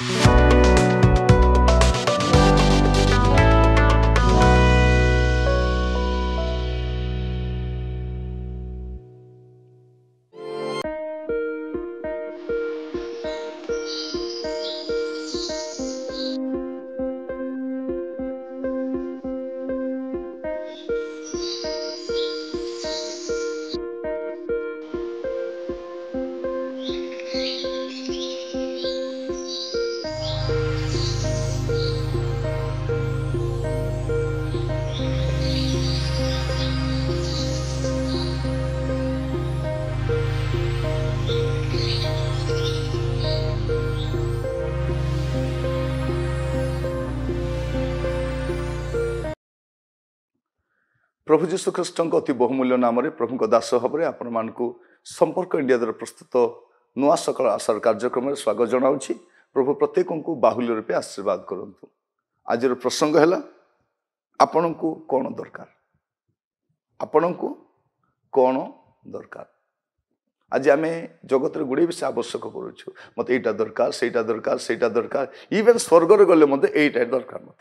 प्रभु जीशु ख्रीष्ट अति बहुमूल्य नाम प्रभु दास भाव आपण मानक संपर्क इंडिया द्वारा प्रस्तुत नुआ सकाल आशार कार्यक्रम स्वागत जनाऊँगी। प्रभु प्रत्येक को बाहुल्य रूपे आशीर्वाद करंतु। आज प्रसंग है आपण को कौन दरकार, आपण को कौन दरकार। आज आम जगत गुड़े विषय आवश्यक करुँ मत यहाँ दरकार सेटा दरकार सेटा दरकार इवेन स्वर्ग गले मत यहीटा दरकार मत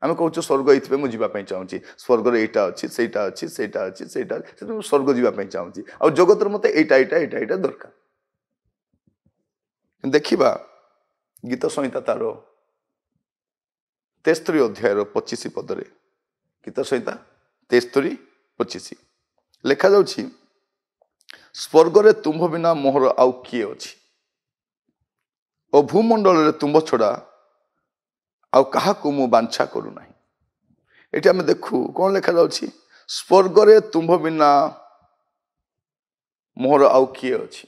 आम कहूँ स्वर्ग ये मुझे चाहूँगी स्वर्ग यहाँ अच्छी सेटा अच्छी सेटा अच्छी सेटा स्वर्ग जावाई चाहूँगी आ जगत मत यहाँ दरकार। देखा गीत संहिता तार 73 अध्याय 25 पदरे गीत संहिता 73:25 लिखा जाउछि स्वर्ग रे तुम्भ बिना मोहर आउ किए अछि और भूमंडल रे तुम्भ छड़ा आउ कहा को मु बांछा करू नाही। एठी हम देखु कोन लिखा जाउछि स्वर्ग रे तुम्भ बिना मोहर आउ किए अछि।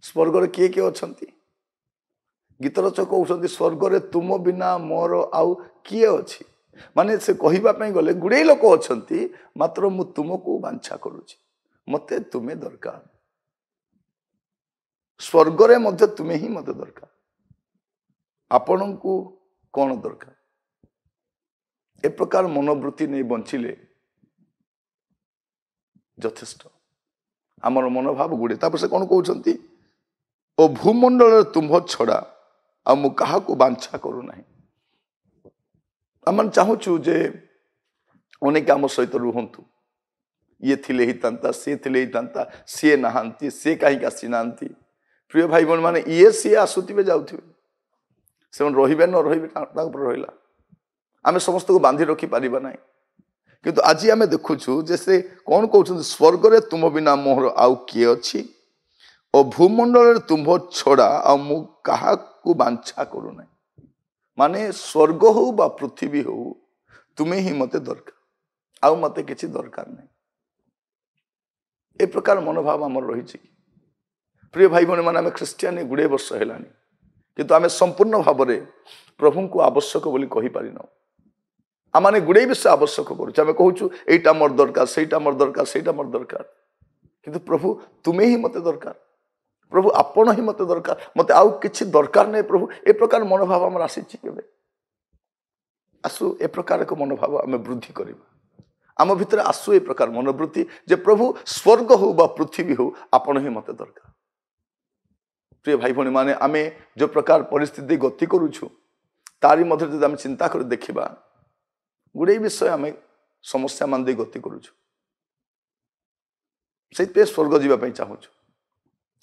स्वर्ग रे किए किए अछंती गीत रचक कहउछंती स्वर्ग रे तुम बिना मोर आउ किए अछि माने से कहिबा पई गले गुडे लोक अछंती मात्र मु तुमको बांछा करूछि मते तुमे दरकार। स्वर्ग रे मध्य तुमे ही मते दरकार। आपण को कौन दरकार ए प्रकार मनोवृत्ति नहीं बंचिले यथेष्ट आमर मनोभाव गुड़े तापर से कौन कहउछंती ओ भूमंडल तुम्भ छड़ा आ मु कहा को बांछा करू नाही। आम चाहूँ जे अनेक आम सहित रुहंतु ये थिले ही तांता सी थिले ही तांता सी नहांती सी कहीं आसी नांती। प्रिय भाई बहन माने ये सी आसुथिबे जाउथिबे से रहिबे न रहिबे रहिला आमे समस्त को बांधी रखी पारिबा नाही। किंतु आज आमे देखुछु जे से कौन कहउछन स्वर्ग रे तुम बिना मोहर आउ किए अछि और भूमंडल रे तुम्भ छड़ा आ मु कहा को बांछा करू नाही। माने स्वर्ग हो बा पृथ्वी हो तुमे ही मते दरकार आउ मते किछि दरकार नाही। ए प्रकार मनोभाव आमर रही। प्रिय भाई बहन माने आमे ख्रिस्टियानी गुड़े वर्ष हेलानी किंतु आमे संपूर्ण भाव में प्रभु को आवश्यक बोली कहि पारिन। आम गुड़े विषय आवश्यक करें कहूँ यहीटा मोर दरकार सेटा मोर दरकार सेटा मोर दरकार किंतु प्रभु तुम्हें ही मते दरकार प्रभु आपण ही मते दरकार मते आउ किछि दरकार नहीं प्रभु ए प्रकार मनोभाव आम आसी आसु ए प्रकार एक मनोभाव आम वृद्धि करवा आम भितर आसु ए प्रकार मनोवृत्ति जे प्रभु स्वर्ग हो बा पृथ्वी हो आपण ही मते दरकार। प्रिय भाई भणी माने आमे जो प्रकार परिस्थिति गति करुछु तारी मध्य जब आम चिंता कर देखा गुड़े विषय आम समस्या मान दे गति करुछु से स्वर्ग जावाई चाहूँ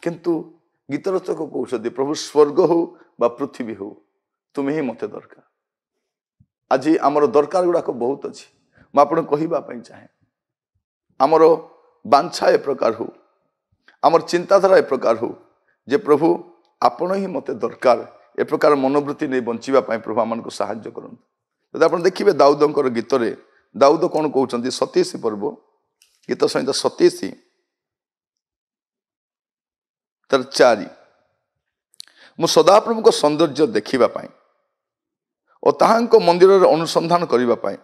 किंतु गीत रचक कहते प्रभु स्वर्ग हो बा पृथ्वी हो तुम्हें ही मते दरकार। आज आमर दरकार गुड़ाक बहुत अच्छी मुझे कहवाई चाहे आमर बांछा ए प्रकार हो आमर चिंताधारा ए प्रकार हो जे प्रभु आपण ही मते दरकार ए प्रकार मनोवृत्ति नहीं बंचापी प्रभु आम को साहाय्य करते। आप देखिए दाऊदंकर गीत रे दाऊद कौन कहते 27 पर्व गीत संहिता 27 तर 4 मु सदाप्रभु को सौंदर्य देखिबापाई और ताहांको मंदिर रे अनुसंधान करिबापाई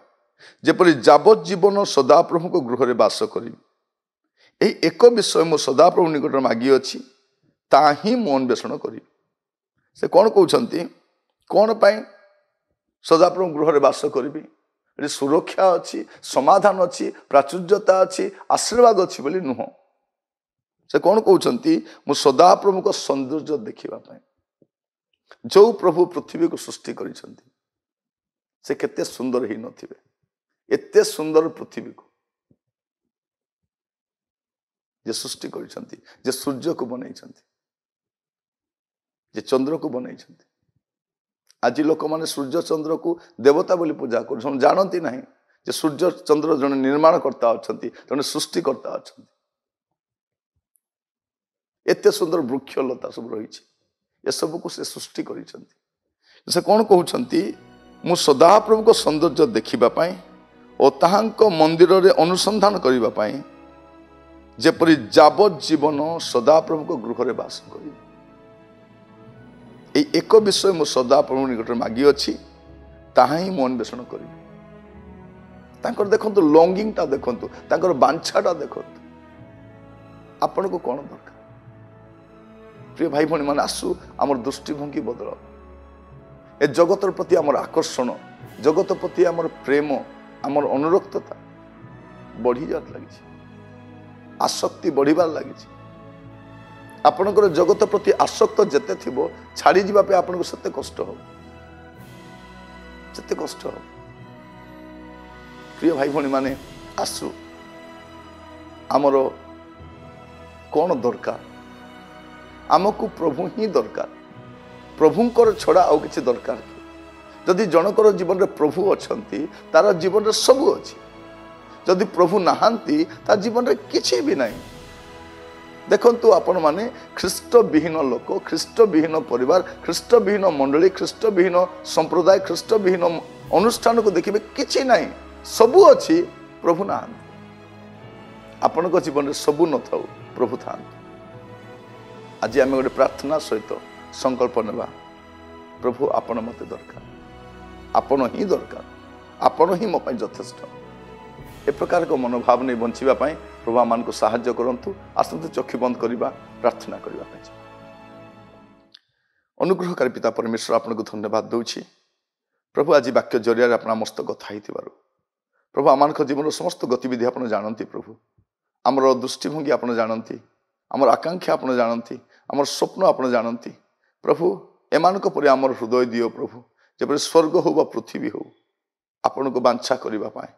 जेपरि जाबत जीवन सदाप्रभु को गृह रे वास करी एही एक विषय मु सदाप्रभु निकट मागी अछि ताही मु अन्वेषण करी। से कौन कहते कौन पाई सदाप्रभु गृह रे वास करी सुरक्षा अच्छी समाधान अच्छी प्राचुर्यता अच्छी आशीर्वाद अच्छी बोली नुह से कौन कहते मु सदाप्रभु को सौंदर्य देखा जो प्रभु पृथ्वी को सृष्टि करिसंती से केते सुंदर ही नथिबे एते सुंदर पृथ्वी को जे सृष्टि करिसंती जे सूर्य को बनैछंती जे चंद्र को बनैछंती आज लोक माने सूर्य चंद्र को देवता बोली पूजा कर जानती नहीं जे सूर्य चंद्र जन निर्माण करता अछंती जन सृष्टि करता अछंती एते सुंदर वृक्ष लता सब रही ए सब को से सृष्टि करिसंती से कौन कहउछंती मु सदाप्रभु को सौंदर्य देखिबा पाई और ताहांक मंदिर रे अनुसंधान करिबा पाई जेपरि जाबत जीवन सदाप्रभु को गृह रे वास करी ए एक विषय मु सदाप्रभु निकट मागी अछि ताहा ही मु अन्वेषण करी तांकर देखंतु लॉन्गिंग ता देखंतु तांकर बांछाटा देखंतु आपण को कोन दरकार प्रिय भाई भणी मान आसु आमर दृष्टिभंगी बदल ए जगतर प्रति आमर आकर्षण जगत प्रति आमर प्रेम आमर अनुरक्तता बढ़ी जात लगी आसक्ति बढ़िबार लगी आपणकर जगत प्रति आसक्त जेते थिबो छाड़ी जीवा पे आपनको सत्य कष्ट हो सत्य कष्ट हो प्रिय भाई भणी माने आसु आमर कौन दरकार आमको प्रभु ही दरकार प्रभुंकर छड़ा आउ किछि दरकार जदि जनकर जीवन रे प्रभु अछंती तार जीवन रे सब अछि जदि प्रभु नहांती तार जीवन रे किछि भी नहीं देखंतु आपण माने ख्रीष्ट विहीन लोक ख्रीष्ट विहीन परिवार ख्रीष्ट विहीन मंडली ख्रीष्ट विहीन संप्रदाय ख्रीष्ट विहीन अनुष्ठान को देखिबे किछि नहीं सब अछि प्रभु नहांती आपण को जीवन रे सब न थाउ प्रभु थांती आज आम गोटे प्रार्थना सहित संकल्प नेबा प्रभु आपण मते दरकार आपण ही दरकार आपण ही मो पई यथेष्ट ए प्रकार को मनोभाव नहीं बंचिबा पई प्रभु आमान को सहाय्य करंतु आसंतु चक्षु बंद करिबा प्रार्थना करिबा पई अनुग्रहकारी पिता परमेश्वर आपन को धन्यवाद दउछि प्रभु आज वाक्य जरिया आपण मस्त कथा हितिबारु प्रभु आमान को जीवन समस्त गतिविधि आपण जानंती प्रभु हमर दृष्टिभंगी आपण जानंती हमर आकांक्षा आपण जानंती हमर स्वप्न आपण जानंती प्रभु एमान को परि हमर हृदय दियो प्रभु जेपरि स्वर्ग हो बा पृथ्वी हो आपण को बांछा करिबा पाए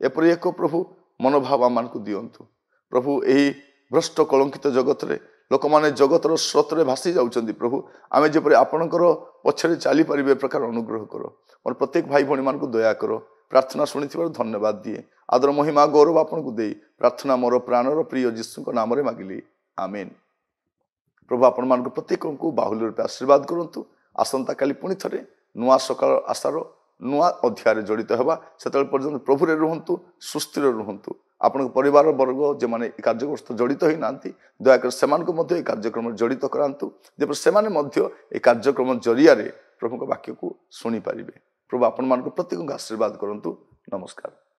एपरि एक प्रभु मनोभाव आमान को दियंतु प्रभु एही भ्रष्ट कलंकित जगत रे लोक माने जगतर स्रोत रे भासी जाउचंदी प्रभु आमे जेपरि आपणकर पछरे चाली परिबे प्रकार अनुग्रह करो और प्रत्येक भाई भणी मान को दया करो प्रार्थना शुणिथिबार धन्यवाद दिए आदर महिमा गौरव आपन को देई प्रार्थना मोर प्राणर प्रिय जीसु को नाम रे मागिली आमेन प्रभु आपण मान को प्रत्येक को बाहुल्य रूप आशीर्वाद करंतु आसंता काली पुणी थरे नुआ सकाळ आशार नुआ अध्याय जड़ित हेबा सेतल पर्यंत प्रभु रे रहंतु सुस्थिर रहंतु आपण परिवार वर्ग जे माने कार्यक्रम जड़ित होई नांती दयाकर सेमान को मध्य कार्यक्रम जड़ित करांतु जे सेमाने मध्य ए कार्यक्रम जरिया रे प्रभु को वाक्य को सुनी पारिबे प्रभु आपण मान को प्रत्येक आशीर्वाद करंतु नमस्कार।